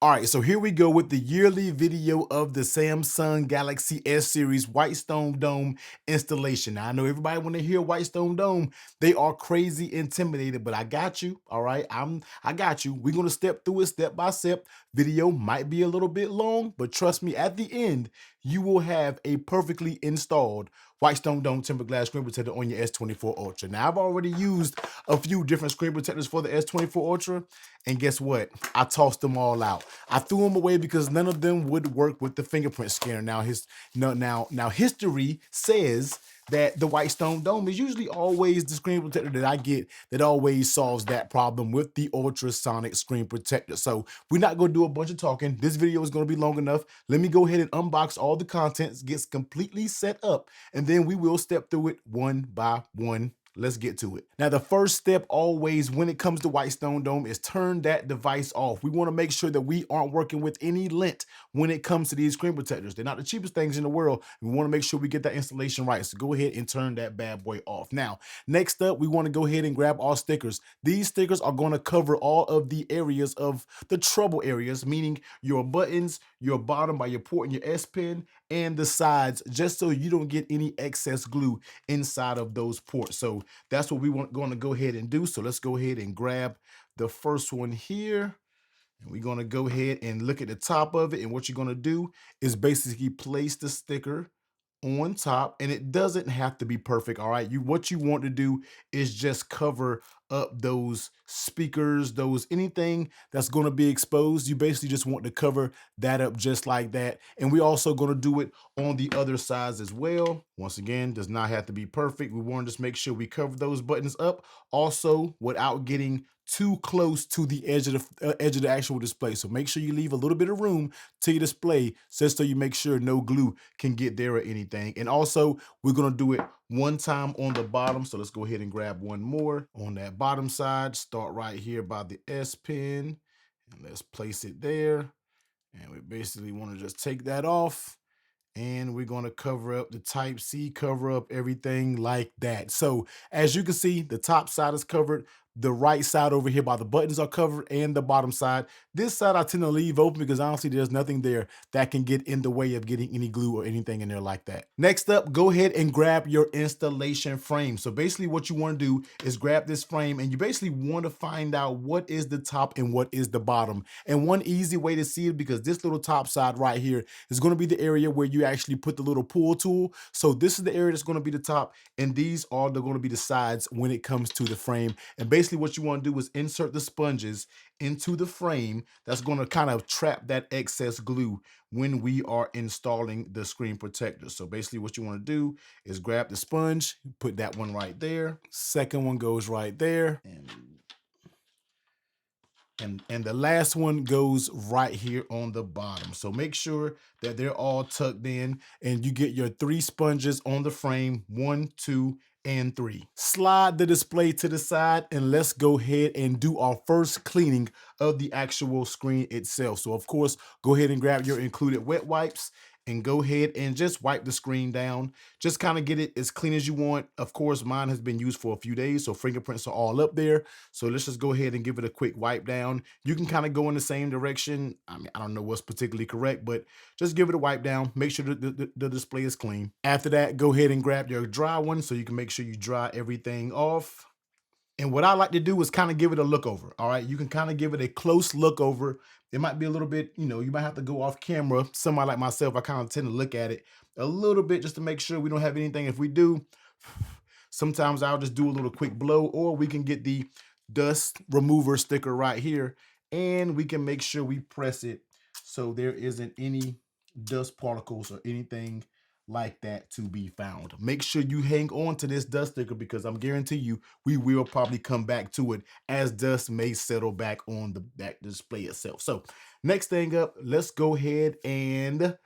All right, so here we go with the yearly video of the Samsung Galaxy S series Whitestone Dome installation. Now, I know everybody when they hear Whitestone Dome, they are crazy intimidated, but I got you. All right, I got you. We're gonna step through it step by step. Video might be a little bit long, but trust me, at the end, you will have a perfectly installed Whitestone Dome tempered glass screen protector on your S24 Ultra. Now, I've already used a few different screen protectors for the S24 Ultra, and guess what? I tossed them all out. I threw them away because none of them would work with the fingerprint scanner. Now history says that the Whitestone Dome is usually always the screen protector that I get that always solves that problem with the ultrasonic screen protector. So we're not going to do a bunch of talking. This video is going to be long enough. Let me go ahead and unbox all the contents, gets completely set up, and then we will step through it one by one. Let's get to it. Now, the first step always when it comes to Whitestone Dome is turn that device off. We want to make sure that we aren't working with any lint when it comes to these screen protectors. They're not the cheapest things in the world. We want to make sure we get that installation right. So go ahead and turn that bad boy off. Now, next up, we want to go ahead and grab our stickers. These stickers are going to cover all of the areas of the trouble areas, meaning your buttons, your bottom by your port and your S Pen, and the sides, just so you don't get any excess glue inside of those ports. So that's what we want going to go ahead and do. So let's go ahead and grab the first one here. And we're going to go ahead and look at the top of it. And what you're going to do is basically place the sticker on top, and it doesn't have to be perfect. All right, what you want to do is just cover up those speakers, those anything that's going to be exposed. You basically just want to cover that up just like that. And we also going to do it on the other sides as well. Once again, does not have to be perfect. We want to just make sure we cover those buttons up also without getting too close to the edge of the actual display. So make sure you leave a little bit of room to your display, just so you make sure no glue can get there or anything. And also, we're gonna do it one time on the bottom. So let's go ahead and grab one more on that bottom side. Start right here by the S Pen, and let's place it there. And we basically want to just take that off. And we're going to cover up the Type-C, cover up everything like that. So as you can see, the top side is covered. The right side over here by the buttons are covered, and the bottom side. This side I tend to leave open because honestly, there's nothing there that can get in the way of getting any glue or anything in there like that. Next up, go ahead and grab your installation frame. So basically what you want to do is grab this frame, and you basically want to find out what is the top and what is the bottom. And one easy way to see it, because this little top side right here is going to be the area where you actually put the little pull tool. So this is the area that's going to be the top, and these are going to be the sides when it comes to the frame. And basically what you want to do is insert the sponges into the frame. That's going to kind of trap that excess glue when we are installing the screen protector. So basically what you want to do is grab the sponge, put that one right there. Second one goes right there. And the last one goes right here on the bottom. So make sure that they're all tucked in, and you get your 3 sponges on the frame, 1, 2, and 3. Slide the display to the side, and let's go ahead and do our first cleaning of the actual screen itself. So of course, go ahead and grab your included wet wipes and go ahead and just wipe the screen down. Just kind of get it as clean as you want. Of course, mine has been used for a few days, so fingerprints are all up there. So let's just go ahead and give it a quick wipe down. You can kind of go in the same direction. I mean, I don't know what's particularly correct, but just give it a wipe down. Make sure that the display is clean. After that, go ahead and grab your dry one so you can make sure you dry everything off. And what I like to do is kind of give it a look over. All right, you can kind of give it a close look over. It might be a little bit, you might have to go off camera. Somebody like myself, I kind of tend to look at it a little bit just to make sure we don't have anything. If we do, sometimes I'll just do a little quick blow, or we can get the dust remover sticker right here, and we can make sure we press it so there isn't any dust particles or anything like that to be found. Make sure you hang on to this dust sticker, because I'm guarantee you we will probably come back to it as dust may settle back on the back display itself. So next thing up, let's go ahead and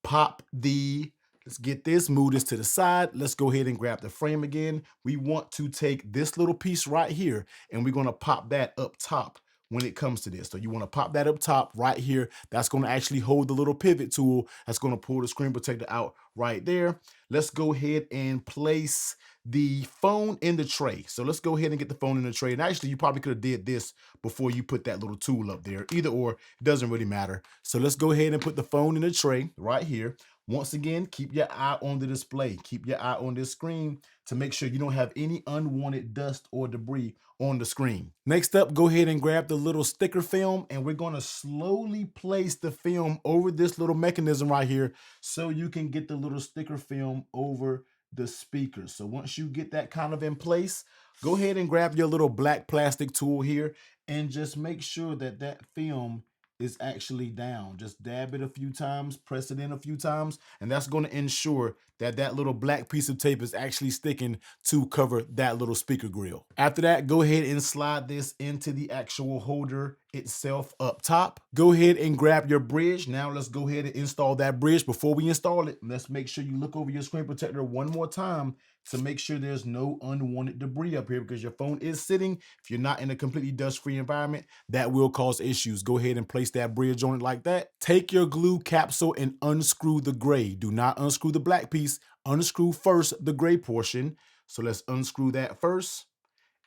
let's get this, move this to the side. Let's go ahead and grab the frame again. We want to take this little piece right here, and we're going to pop that up top when it comes to this. So you want to pop that up top right here. That's going to actually hold the little pivot tool that's going to pull the screen protector out right there. Let's go ahead and place the phone in the tray. So let's go ahead and get the phone in the tray. And actually, you probably could have did this before you put that little tool up there. Either or, it doesn't really matter. So let's go ahead and put the phone in the tray right here. Once again, keep your eye on the display. Keep your eye on this screen to make sure you don't have any unwanted dust or debris on the screen. Next up, go ahead and grab the little sticker film, and we're going to slowly place the film over this little mechanism right here so you can get the little sticker film over the speaker. So once you get that kind of in place, go ahead and grab your little black plastic tool here and just make sure that that film is actually down. Just dab it a few times, press it in a few times, and that's going to ensure that that little black piece of tape is actually sticking to cover that little speaker grill. After that, go ahead and slide this into the actual holder itself up top. Go ahead and grab your bridge. Now let's go ahead and install that bridge. Before we install it, let's make sure you look over your screen protector one more time to make sure there's no unwanted debris up here, because your phone is sitting. If you're not in a completely dust-free environment, that will cause issues. Go ahead and place that bridge on it like that. Take your glue capsule and unscrew the gray. Do not unscrew the black piece. Unscrew first the gray portion. So let's unscrew that first.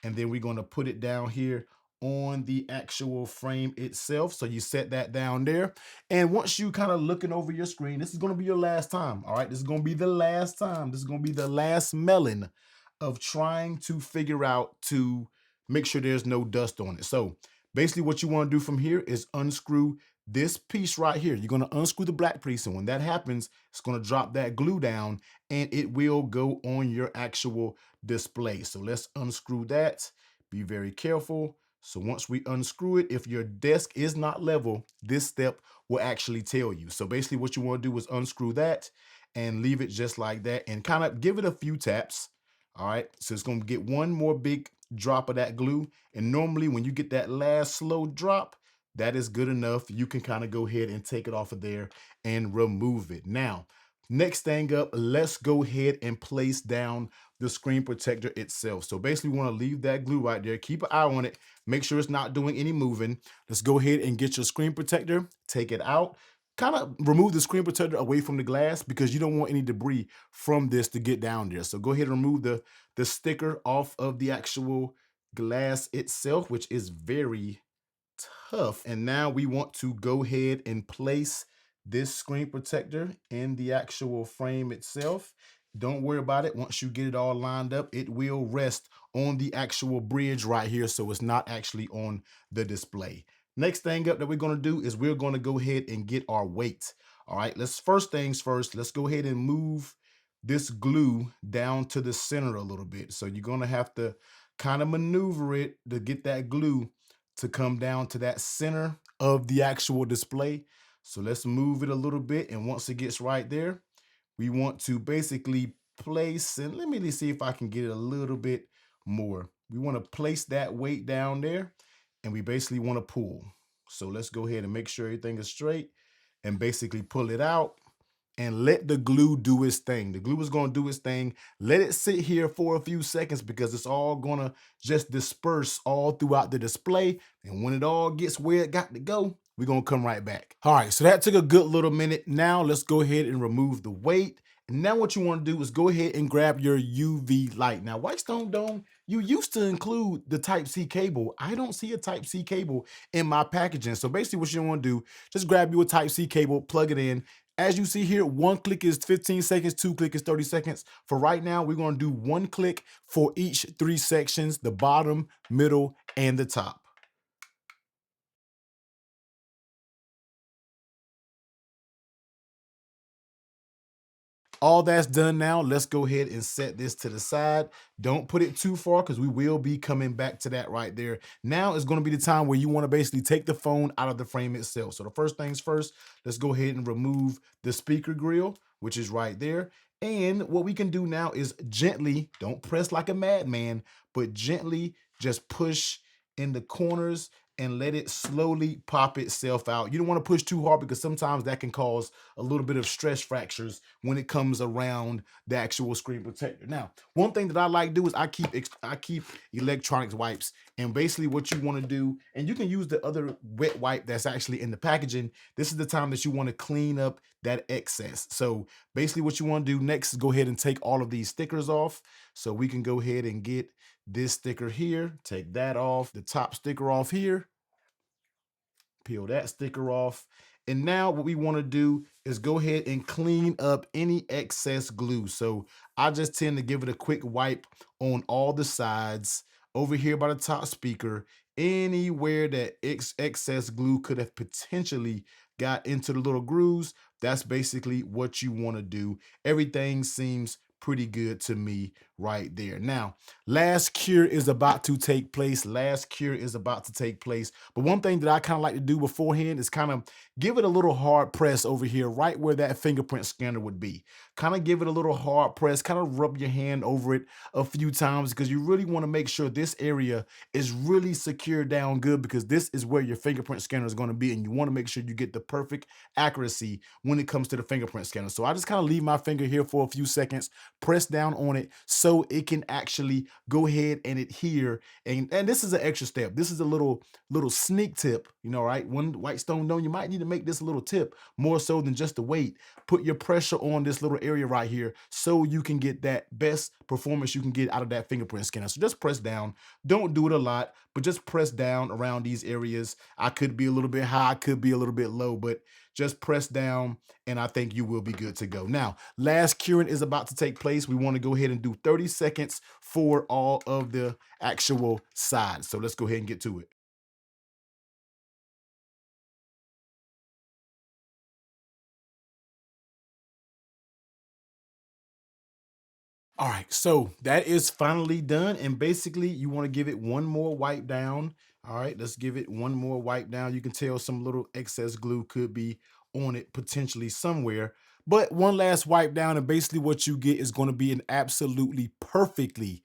And then we're going to put it down here on the actual frame itself. So you set that down there. And once you kind of looking over your screen, this is going to be your last time. All right, this is going to be the last time. This is going to be the last melon of trying to figure out to make sure there's no dust on it. So basically what you want to do from here is unscrew this piece right here. You're going to unscrew the black piece, and when that happens, it's going to drop that glue down and it will go on your actual display. So let's unscrew that. Be very careful. So once we unscrew it, if your desk is not level, this step will actually tell you. So basically what you want to do is unscrew that and leave it just like that and kind of give it a few taps. All right, so it's going to get one more big drop of that glue. And normally when you get that last slow drop, that is good enough. You can kind of go ahead and take it off of there and remove it. Now, next thing up, let's go ahead and place down the screen protector itself. So basically we want to leave that glue right there. Keep an eye on it. Make sure it's not doing any moving. Let's go ahead and get your screen protector, take it out. Kind of remove the screen protector away from the glass because you don't want any debris from this to get down there. So go ahead and remove the sticker off of the actual glass itself, which is very tough. And now we want to go ahead and place this screen protector in the actual frame itself. Don't worry about it. Once you get it all lined up, it will rest on the actual bridge right here, so it's not actually on the display. Next thing up that we're going to do is we're going to go ahead and get our weight. All right, first things first, let's go ahead and move this glue down to the center a little bit. So you're going to have to kind of maneuver it to get that glue to come down to that center of the actual display. So let's move it a little bit, and once it gets right there, we want to basically place, and let me see if I can get it a little bit more. We want to place that weight down there, and we basically want to pull. So let's go ahead and make sure everything is straight and basically pull it out and let the glue do its thing. The glue is going to do its thing. Let it sit here for a few seconds because it's all going to just disperse all throughout the display. And when it all gets where it got to go, we're going to come right back. All right, so that took a good little minute. Now let's go ahead and remove the weight. And now what you want to do is go ahead and grab your UV light. Now, Whitestone Dome, you used to include the Type-C cable. I don't see a Type-C cable in my packaging. So basically what you want to do, just grab you a Type-C cable, plug it in. As you see here, one click is 15 seconds, two click is 30 seconds. For right now, we're going to do one click for each 3 sections, the bottom, middle, and the top. All that's done now, let's go ahead and set this to the side. Don't put it too far because we will be coming back to that right there. Now is going to be the time where you want to basically take the phone out of the frame itself. So the first things first, let's go ahead and remove the speaker grill, which is right there. And what we can do now is gently, don't press like a madman, but gently just push in the corners and let it slowly pop itself out. You don't want to push too hard because sometimes that can cause a little bit of stress fractures when it comes around the actual screen protector. Now, one thing that I like to do is I keep electronics wipes, and basically what you want to do, and you can use the other wet wipe that's actually in the packaging. This is the time that you want to clean up that excess. So basically what you want to do next is go ahead and take all of these stickers off. So we can go ahead and get this sticker here, take that off, the top sticker off here, peel that sticker off. And now what we want to do is go ahead and clean up any excess glue. So I just tend to give it a quick wipe on all the sides, over here by the top speaker, anywhere that excess glue could have potentially got into the little grooves. That's basically what you want to do. Everything seems pretty good to me right there. Now, last cure is about to take place. Last cure is about to take place. But one thing that I kind of like to do beforehand is kind of give it a little hard press over here, right where that fingerprint scanner would be. Kind of give it a little hard press, kind of rub your hand over it a few times because you really want to make sure this area is really secured down good, because this is where your fingerprint scanner is going to be, and you want to make sure you get the perfect accuracy when it comes to the fingerprint scanner. So I just kind of leave my finger here for a few seconds, press down on it so it can actually go ahead and adhere. And this is an extra step. This is a little sneak tip, you know, right? One Whitestone Dome, you might need to make this a little tip more so than just the weight. Put your pressure on this little area right here so you can get that best performance you can get out of that fingerprint scanner. So just press down. Don't do it a lot, but just press down around these areas. I could be a little bit high, I could be a little bit low, but just press down and I think you will be good to go. Now, last curing is about to take place. We want to go ahead and do 30 seconds for all of the actual sides. So let's go ahead and get to it. All right, so that is finally done. And basically, you want to give it one more wipe down. All right, let's give it one more wipe down. You can tell some little excess glue could be on it potentially somewhere. But one last wipe down, and basically what you get is going to be an absolutely perfectly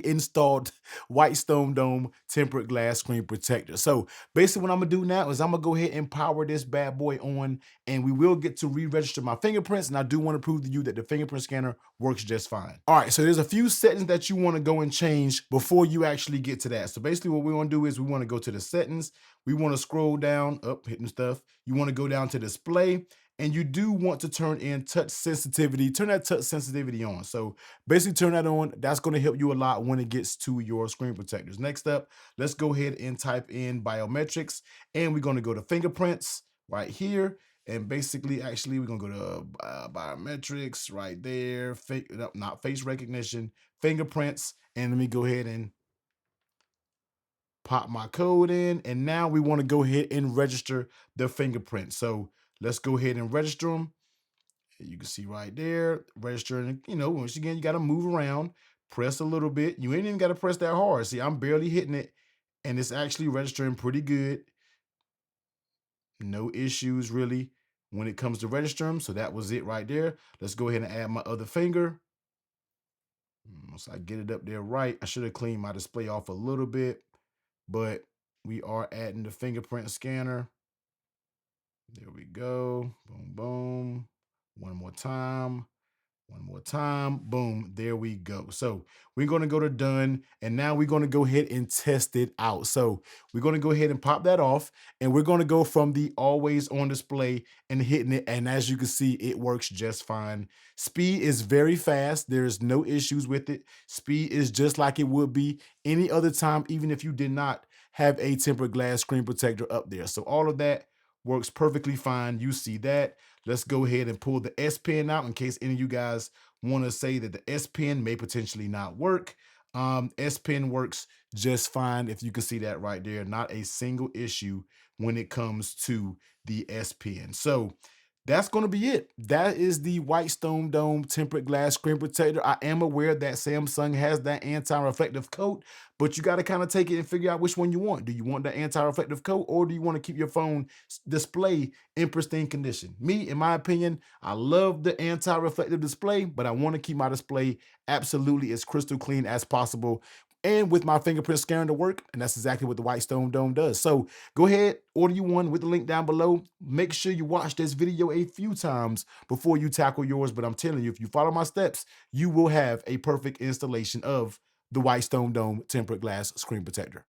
installed Whitestone Dome tempered glass screen protector. So basically what I'm gonna do now is I'm gonna go ahead and power this bad boy on, and we will get to re-register my fingerprints. And I do want to prove to you that the fingerprint scanner works just fine. All right, so there's a few settings that you want to go and change before you actually get to that. So basically what we want to do is we want to go to the settings. We want to scroll down, up, hitting stuff. You want to go down to display, and you do want to turn in touch sensitivity. Turn that touch sensitivity on. So basically turn that on. That's going to help you a lot when it gets to your screen protectors. Next up, let's go ahead and type in biometrics, and we're going to go to fingerprints right here. And basically, actually, we're gonna go to biometrics right there. No, not face recognition, fingerprints. And let me go ahead and pop my code in. And now we want to go ahead and register the fingerprint. So let's go ahead and register them. You can see right there, registering. You know, once again, you got to move around, press a little bit. You ain't even got to press that hard. See, I'm barely hitting it, and it's actually registering pretty good. No issues really when it comes to registering. So that was it right there. Let's go ahead and add my other finger. Once I get it up there right, I should have cleaned my display off a little bit, but we are adding the fingerprint scanner. There we go. Boom, boom. One more time. One more time, boom, there we go. So we're gonna go to done, and now we're gonna go ahead and test it out. So we're gonna go ahead and pop that off, and we're gonna go from the always on display and hitting it, and as you can see, it works just fine. Speed is very fast. There's no issues with it. Speed is just like it would be any other time, even if you did not have a tempered glass screen protector up there. So all of that works perfectly fine. You see that. Let's go ahead and pull the S Pen out in case any of you guys want to say that the S Pen may potentially not work. S Pen works just fine. If you can see that right there, not a single issue when it comes to the S Pen. So that's going to be it. That is the Whitestone Dome tempered glass screen protector. I am aware that Samsung has that anti-reflective coat, but you got to kind of take it and figure out which one you want. Do you want the anti-reflective coat, or do you want to keep your phone display in pristine condition? Me, in my opinion, I love the anti-reflective display, but I want to keep my display absolutely as crystal clean as possible. and with my fingerprint scanner to work. And that's exactly what the Whitestone Dome does. So go ahead, order you one with the link down below. Make sure you watch this video a few times before you tackle yours. But I'm telling you, if you follow my steps, you will have a perfect installation of the Whitestone Dome tempered glass screen protector.